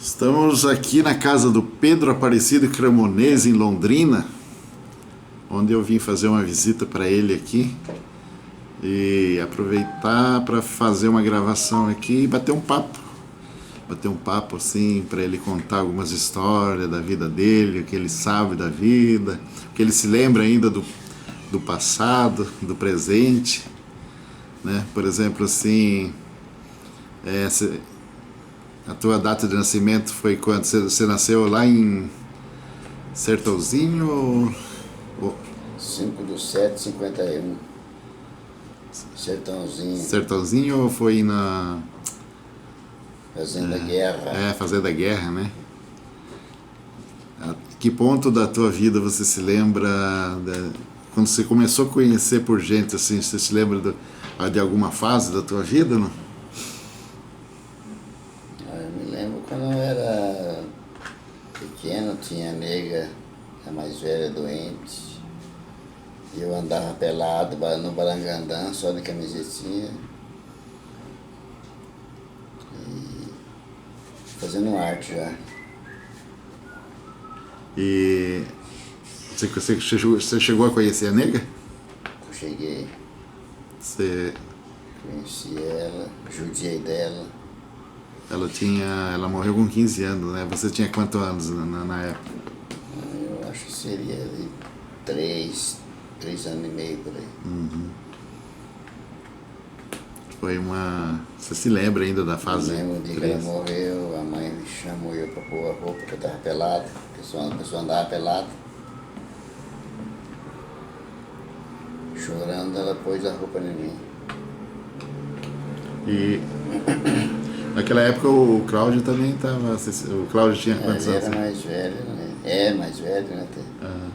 Estamos aqui na casa do Pedro Aparecido Cremonese, em Londrina, onde eu vim fazer uma visita para ele aqui e aproveitar para fazer uma gravação aqui e bater um papo. Bater um papo assim, para ele contar algumas histórias da vida dele, o que ele sabe da vida, o que ele se lembra ainda do passado, do presente, né? Por exemplo, assim, a tua data de nascimento foi quando? Você nasceu lá em Sertãozinho ou 5/7/51. Sertãozinho. Sertãozinho ou foi na Fazenda Guerra. Fazenda Guerra, né? A que ponto da tua vida você se lembra quando você começou a conhecer por gente assim? Você se lembra de alguma fase da tua vida, não? Eu me lembro quando eu era pequeno, tinha a nega, a mais velha, doente. E eu andava pelado no Barangandã, só de camisetinha. E fazendo arte já. E você chegou a conhecer a nega? Eu cheguei, Você, conheci ela, judiei dela. ela morreu com 15 anos, né? Você tinha quantos anos na época? Eu acho que seria de 3 anos e meio por aí. Foi uma... Você se lembra ainda da fase? Eu lembro de que ela morreu, a mãe me chamou eu pra pôr a roupa, porque eu tava pelado, a pessoa andava pelada. Chorando, ela pôs a roupa em mim. E naquela época o Cláudio também estava... O Cláudio tinha quantos Ele anos? era mais velho, né? É mais velho, né? Ah,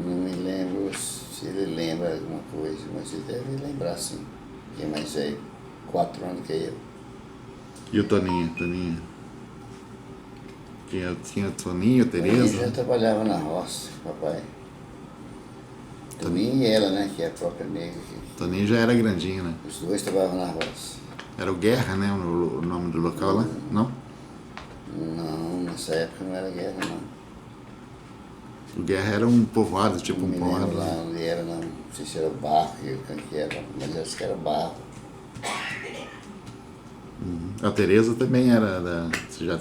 Não me lembro se ele lembra alguma coisa, mas ele deve lembrar sim. Que é mais velho, 4 anos que eu. e o Toninho? Tinha o Toninho, a Ele Tereza? já trabalhava na roça, papai. Toninho e ela, né? Que é a própria nega. Toninho já era grandinho, né? Os dois trabalhavam na roça. Era o Guerra, né? O nome do local lá? Não? Não, nessa época não era guerra, não. O Guerra era um povoado, tipo um Não me lembro povoado. lá onde era, não. Não sei se era barro, que era, mas acho que era barro. A Tereza também era da... Você já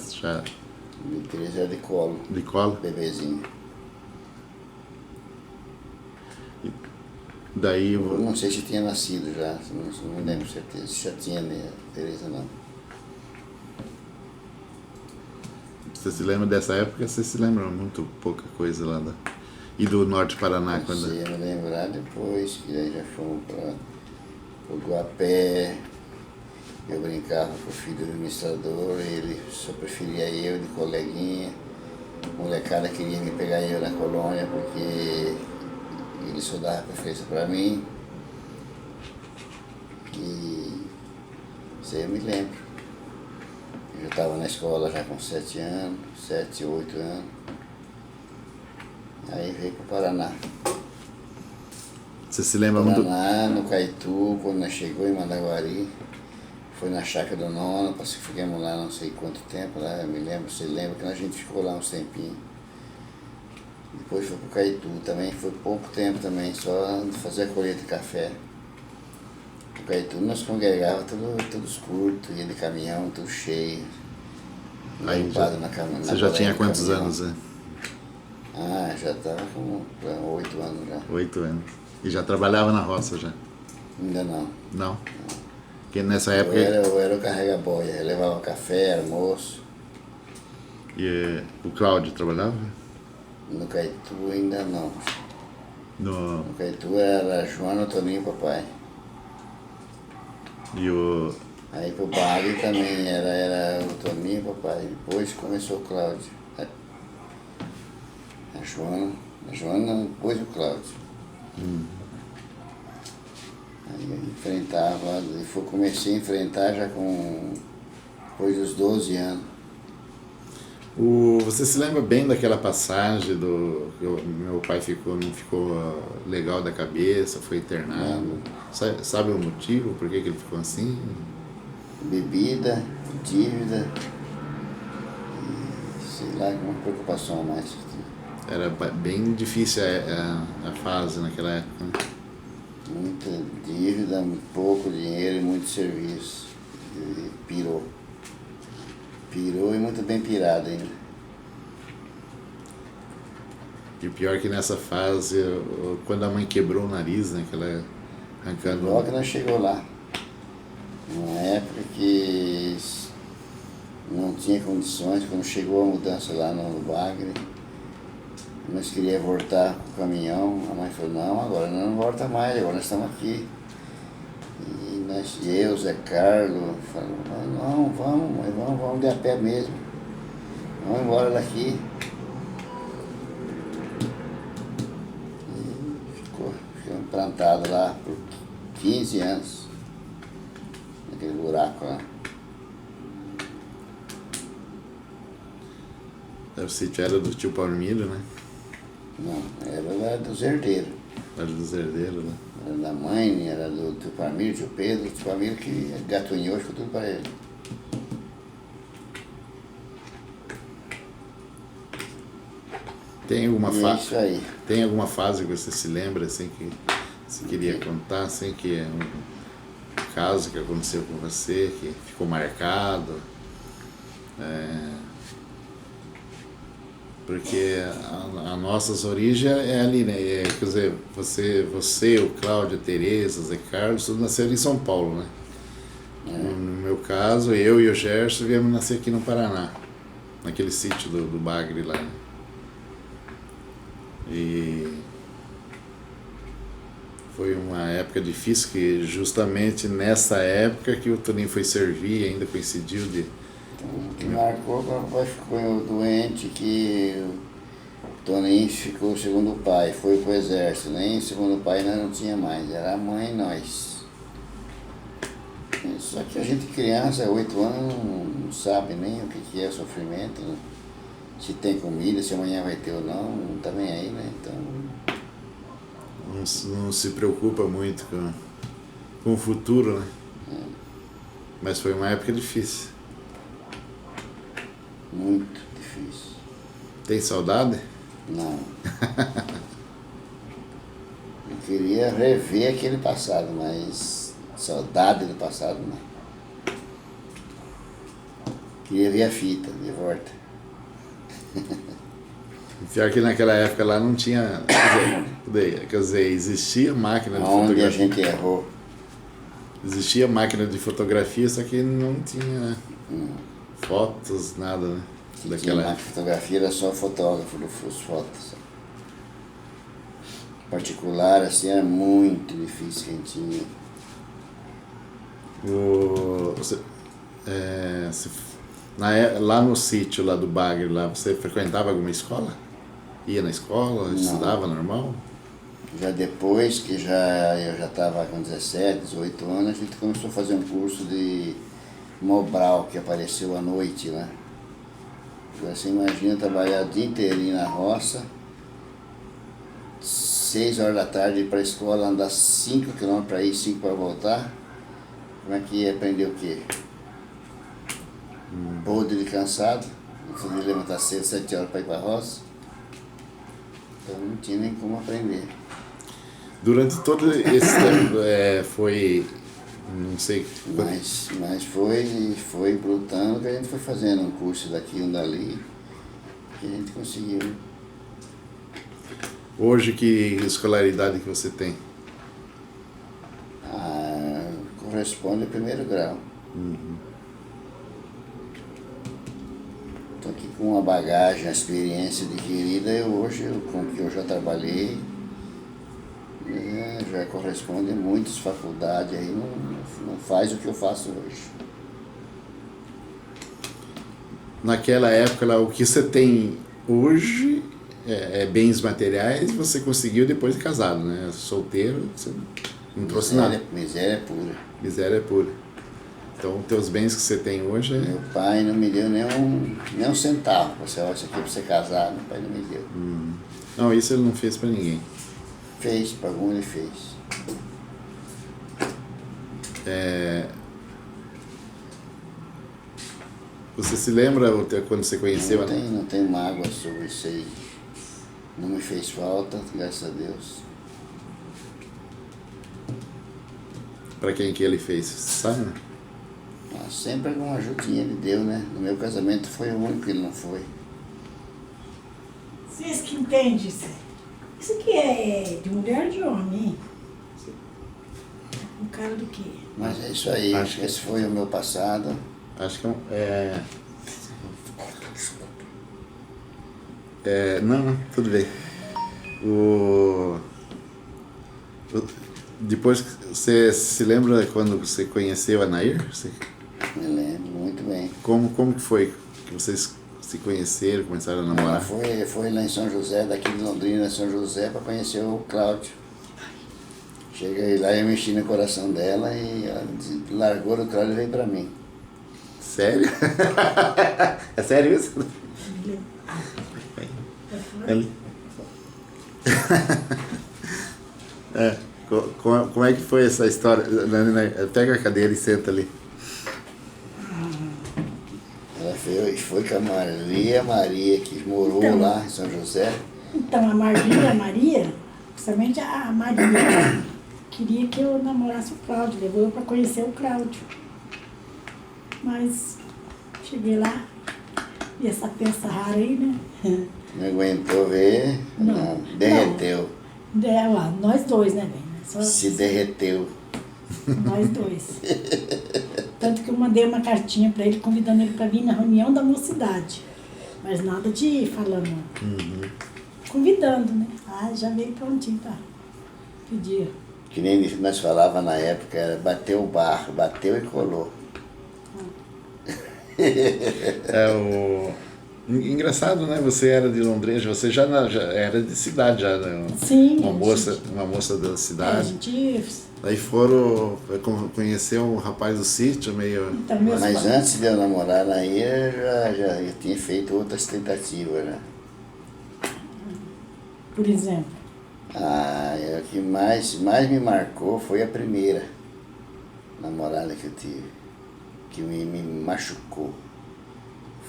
E Teresa era de colo, de cola? bebezinho. Daí Eu não sei se tinha nascido já, não lembro certeza se já tinha, né, Teresa não. você se lembra dessa época, você se lembra muito pouca coisa lá e do Norte Paraná, quando... Comecei a me lembrar depois, que aí já fomos para o Guapé. Eu brincava com o filho do administrador, ele só preferia eu de coleguinha. A molecada queria me pegar eu na colônia porque ele só dava preferência para mim. E isso aí eu me lembro. Eu já estava na escola já com 7 anos, 7, 8 anos. Aí veio para o Paraná. Você se lembra muito... Paraná, no Caetu, quando nós chegou em Mandaguari. Foi na chácara do Nono, ficamos lá não sei quanto tempo, lá, eu me lembro, você lembra que a gente ficou lá uns tempinhos. Depois foi pro Caetu também, foi pouco tempo também, só fazer a colheita de café. No Caetu nós congregávamos todos curtos, ia de caminhão, tudo cheio. Aí você já tinha quantos anos, né? Ah, já estava com 8 anos já. 8 anos. E já trabalhava na roça já? Ainda não. Não? Porque nessa época... Eu era o carrega-boia, eu levava café, almoço. E o Cláudio trabalhava? No Caetu ainda não. No... No Caetu era Joana, Toninho e papai. E o... Aí pro Bali também era o Toninho e papai. Depois começou o Cláudio. A Joana depois o Cláudio. Aí eu enfrentava, comecei a enfrentar já depois dos 12 anos. Você se lembra bem daquela passagem que meu pai não ficou legal da cabeça, foi internado? Sabe o motivo, por que ele ficou assim? Bebida, dívida, sei lá, uma preocupação a mais que tinha. Era bem difícil a fase naquela época, né? Muita dívida, pouco dinheiro e muito serviço. E pirou. Pirou e muito bem pirado ainda. E o pior é que nessa fase, quando a mãe quebrou o nariz, né? Que ela arrancando. Logo que nós chegou lá. Uma época que não tinha condições, quando chegou a mudança lá no Bagre, nós queríamos voltar com o caminhão, a mãe falou, não, agora não volta mais, agora nós estamos aqui. E nós, eu, Zé Carlos, falamos, não, vamos de a pé mesmo. Vamos embora daqui. E ficamos plantados lá por 15 anos, naquele buraco lá. O sítio era do tio Palmiro, né? Não, era dos herdeiros. Era dos herdeiros, né? Era da mãe, era do tio Palmiro, tio Pedro, tio Palmiro que gatunhou, ficou tudo para ele. Tem alguma E é isso aí. Tem alguma fase que você se lembra, assim, que você queria contar, assim, que é um caso que aconteceu com você, que ficou marcado? Porque a nossas origens é ali, né? Quer dizer, você, o Cláudio, a Tereza, Zé Carlos, todos nasceram em São Paulo, né? No meu caso, eu e o Gerson viemos nascer aqui no Paraná, naquele sítio do Bagre lá, né? E foi uma época difícil, que justamente nessa época que o Toninho foi servir, ainda coincidiu de... O que marcou quando o pai ficou doente, que o Toninho ficou segundo o pai, foi pro exército, nem segundo o pai nós não tinha mais, era a mãe e nós. Só que a gente criança, 8 anos, não sabe nem o que é sofrimento, né? Se tem comida, se amanhã vai ter ou não tá nem aí, né? Então... Não se preocupa muito com o futuro, né? Mas foi uma época difícil. Muito difícil. Tem saudade? Não. Eu queria rever aquele passado, mas saudade do passado não. Queria ver a fita de volta. Pior que naquela época lá não tinha... Quer dizer, existia máquina de Onde fotografia. a gente errou. Existia máquina de fotografia, só que não tinha fotos, nada, né? Daquela Na época. fotografia era só fotógrafo das fotos. Particular, assim, era muito difícil que a gente tinha. Lá no sítio lá do Bagre, lá, você frequentava alguma escola? Ia na escola, estudava normal? Já depois que eu já estava com 17, 18 anos, a gente começou a fazer um curso de Mobral, que apareceu à noite, né? Agora você imagina trabalhar o dia inteirinho na roça, 6 horas da tarde ir para a escola, andar 5 km para ir, 5 para voltar. Como é que ia aprender o quê? Podre de cansado, não podia levantar cedo, 7 horas para ir para a roça. Então não tinha nem como aprender. Durante todo esse tempo foi, não sei... Mas foi lutando que a gente foi fazendo um curso daqui, um dali, que a gente conseguiu. Hoje, que escolaridade que você tem? Corresponde ao 1º grau. Estou aqui com uma bagagem, a experiência adquirida, com que eu já trabalhei, já corresponde a muitas faculdades, aí não faz o que eu faço hoje. Naquela época, lá, o que você tem hoje bens materiais, você conseguiu depois de casado, né? Solteiro, você não trouxe nada. Miséria pura. Miséria pura. Então, teus bens que você tem hoje Meu pai não me deu nem um centavo. Você olha isso aqui para você casar, meu pai não me deu. Não, isso ele não fez pra ninguém. Fez, pagou, ele fez. Você se lembra quando você conheceu? Não tem mágoa sobre isso aí. Não me fez falta, graças a Deus. Para quem que ele fez, você sabe? Sempre alguma ajudinha ele deu, né? No meu casamento foi o único que ele não foi. Vocês que entendem isso. Isso aqui é de mulher ou de homem, hein? Um cara do quê? Mas é isso aí, Acho que- esse foi o meu passado. Acho que não, tudo bem. Depois que você se lembra quando você conheceu a Nair? Me lembro muito bem. Como que foi que vocês se conheceram, começaram a Ela namorar? foi lá em São José, daqui de Londrina, São José, para conhecer o Cláudio. Cheguei lá e eu mexi no coração dela e ela largou do Cláudio e veio para mim. Sério? É sério isso? Ali. Como é que foi essa história? Pega a cadeira e senta ali. Ela foi com a Maria, que morou Então. lá em São José. Então, a Marlinha, a Maria, principalmente a Maria, queria que eu namorasse o Cláudio, levou eu para conhecer o Cláudio. Mas cheguei lá, e essa peça rara aí, né? Não aguentou ver, Não. derreteu. Nós dois, né, bem? Só Se derreteu. nós dois. Tanto que eu mandei uma cartinha para ele, convidando ele para vir na reunião da mocidade. Mas nada de ir falando. Convidando, né? Já veio prontinho para pedir. Que nem nós falava na época, era bateu o barro, bateu e colou. Engraçado, né? Você era de Londrina, você já era de cidade, já, né? Sim. Uma moça da A cidade. gente... Daí foram conhecer um rapaz do sítio, meio... Então, meus Mas pais- antes de eu namorar aí, eu tinha feito outras tentativas, né? Por exemplo, O que mais me marcou foi a primeira namorada que eu tive, que me machucou.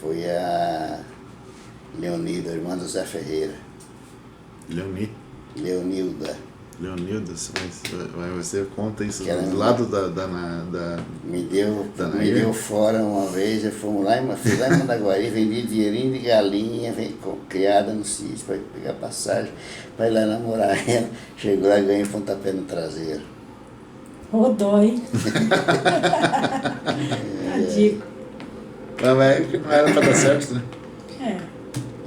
Foi a Leonilda, irmã do Zé Ferreira. Leonilda. Leonilda, mas você conta isso Que ela do não- lado da Me deu Nair? fora uma vez, fui lá em Mandaguari, vendi dinheirinho de galinha, criada no sítio, para pegar passagem, para ir lá namorar ela. Chegou lá e ganhei um pontapé no traseiro. rodou, hein? Tadinho. Não era pra dar certo, né? É.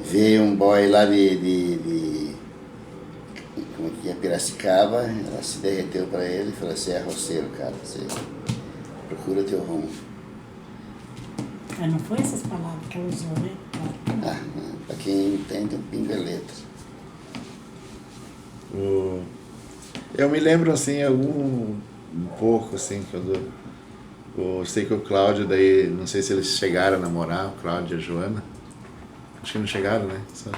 Veio um boy lá como é que é, Piracicaba, ela se derreteu para ele e falou assim, é roceiro, cara, você procura teu rumo. Mas não foi essas palavras que ela usou, né? Para quem entende, um pingo é letra. Eu me lembro, assim, um pouco, assim, quando... Eu sei que o Cláudio, daí, não sei se eles chegaram a namorar, o Cláudio e a Joana. Acho que não chegaram, né? Só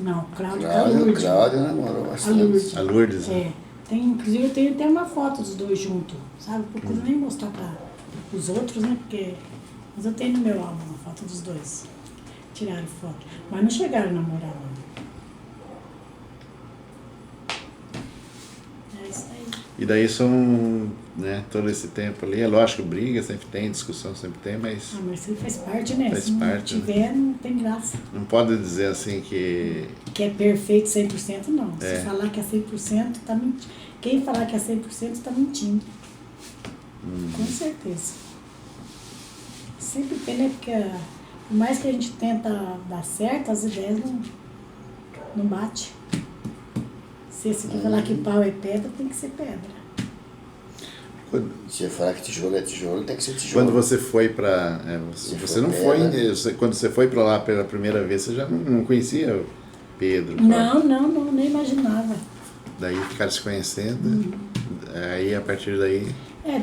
Não, Cláudio com a Lourdes. Cláudio namorou A bastante. Lourdes. a Lourdes, né? É. Inclusive, eu tenho até uma foto dos dois juntos, sabe? Procuro nem mostrar para os outros, né? Mas eu tenho no meu álbum uma foto dos dois. Tiraram foto. Mas não chegaram a namorar, não. É isso aí. E daí são, né, todo esse tempo ali, é lógico, briga sempre tem, discussão sempre tem, mas Mas isso aí faz parte, né? Faz Se não parte, né? tiver, não tem graça. não pode dizer assim que... Que é perfeito 100%, não. É. Se falar que é 100%, tá mentindo. Quem falar que é 100% está mentindo. Com certeza. Sempre tem, né? Porque por mais que a gente tenta dar certo, as ideias não bate. Se esse aqui falar que pau é pedra, tem que ser pedra. Se eu falar que tijolo é tijolo, tem que ser tijolo. Quando você foi para... Se você for não pedra. quando você foi para lá pela primeira vez, você já não conhecia o Pedro? Não, nem imaginava. Daí ficaram se conhecendo, aí a partir daí...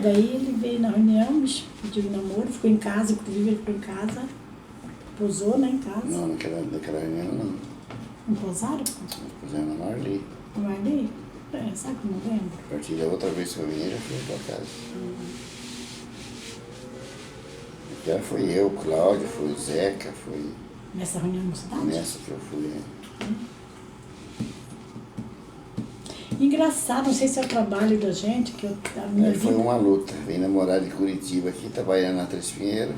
Daí ele veio na reunião, me pediu namoro, ficou em casa, inclusive ele ficou em casa, posou, né, em casa. Não, naquela reunião não. Não posaram? Nós pusemos na Marli. Não guardei? Sabe que eu não lembro? A partir da outra vez que eu vim, eu já fui pra casa. Já fui eu, Cláudio, fui o Zeca, fui Nessa reunião da cidade? nessa que eu fui. Engraçado, não sei se é o trabalho da gente, que a minha Aí foi vida... uma luta. Vim namorar de Curitiba aqui, trabalhando na Três Pinheiros.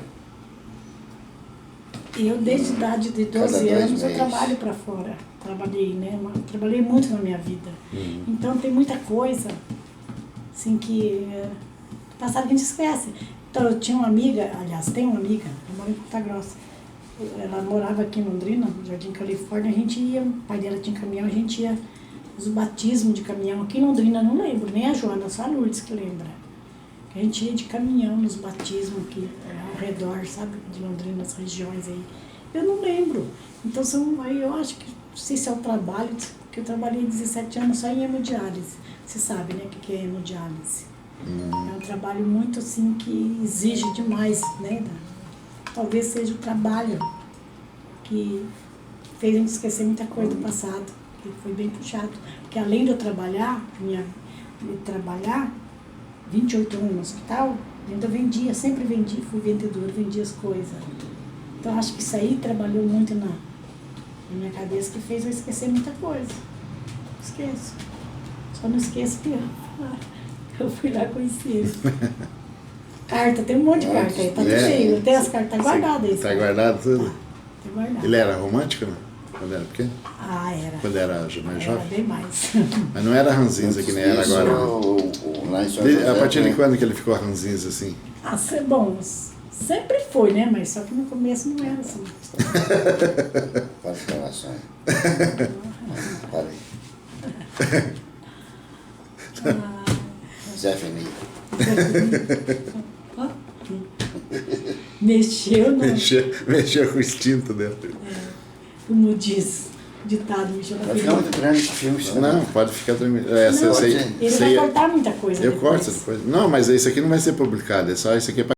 Eu, desde a idade de 12 Cada 2 anos, eu meses. trabalho para fora. Trabalhei, né? Trabalhei muito na minha vida. Então, tem muita coisa, assim, que passado que a gente esquece. Então, eu tinha uma amiga, aliás, tem uma amiga, eu moro em Ponta Grossa. Ela morava aqui em Londrina, no Jardim Califórnia, a gente ia, o pai dela tinha caminhão, a gente ia os batismos de caminhão. Aqui em Londrina, não lembro, nem a Joana, só a Lourdes que lembra. A gente ia de caminhão nos batismos aqui, ao redor, sabe, de Londrina, nas regiões aí. Eu não lembro. Então, aí eu acho que, não sei se é o trabalho, porque eu trabalhei 17 anos só em hemodiálise. Você sabe, né, o que é hemodiálise. É um trabalho muito, assim, que exige demais, né? Talvez seja o trabalho que fez a gente esquecer muita coisa do passado, que foi bem puxado. Porque além de eu trabalhar, 28 anos no hospital, ainda vendia, sempre vendi, fui vendedora, vendia as coisas. Então acho que isso aí trabalhou muito na minha cabeça, que fez eu esquecer muita coisa. Esqueço. Só não esqueço que eu fui lá conhecer ele. Carta, tem um monte de carta aí, tá tudo cheio. Tem as cartas guardadas aí. Tá guardado tudo? Tá guardado. Ele era romântico, não? Quando era pequeno? Ah, era. Quando era mais Era jovem? bem mais. Mas não era ranzinza que nem era Isso, agora. lá em São José, A partir de né? quando que ele ficou ranzinza assim? Ah, bom, sempre foi, né? Mas só que no começo não era assim. Para as gravações. Parei. Zé Fini. Ó. Mexeu no... Mexeu com o instinto dele. Como diz o ditado, mexeu na Vai ficar muito grande esse filme. senão- Não, pode ficar tranquilo. Não, ele vai cortar muita coisa. Eu depois. corto depois. Não, mas esse aqui não vai ser publicado. É só esse aqui é para